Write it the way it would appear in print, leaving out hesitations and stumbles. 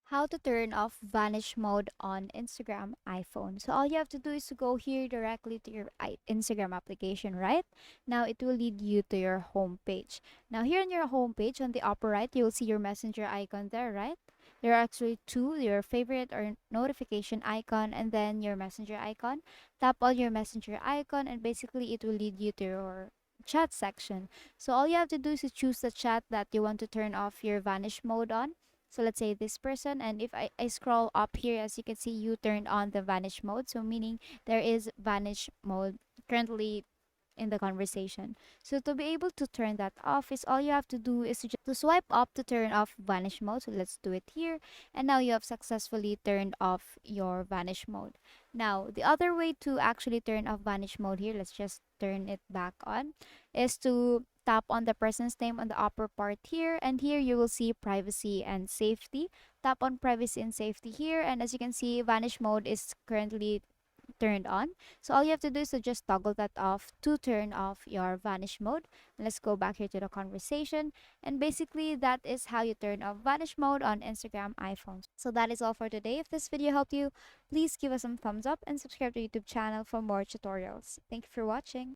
How to turn off vanish mode on Instagram iPhone. So all you have to do is to go here directly to your Instagram application, right? Now it will lead you to your home page. Now here on your home page on the upper right, you will see your messenger icon there, right? There are actually two, your favorite or notification icon and then your messenger icon. Tap on your messenger icon and basically it will lead you to your chat section. So all you have to do is to choose the chat that you want to turn off your vanish mode on. So let's say this person, and if I scroll up here, as you can see, you turned on the vanish mode. So meaning there is vanish mode currently in the conversation. So to be able to turn that off is all you have to do is to swipe up to turn off vanish mode. So let's do it here. And now you have successfully turned off your vanish mode. Now, the other way to actually turn off vanish mode here, let's just turn it back on, is to tap on the person's name on the upper part here, and here you will see privacy and safety. Tap on privacy and safety here, and as you can see, vanish mode is currently turned on. So all you have to do is to just toggle that off to turn off your vanish mode. Let's go back here to the conversation. And basically that is how you turn off vanish mode on Instagram iPhones. So that is all for today. If this video helped you, please give us some thumbs up and subscribe to the YouTube channel for more tutorials. Thank you for watching.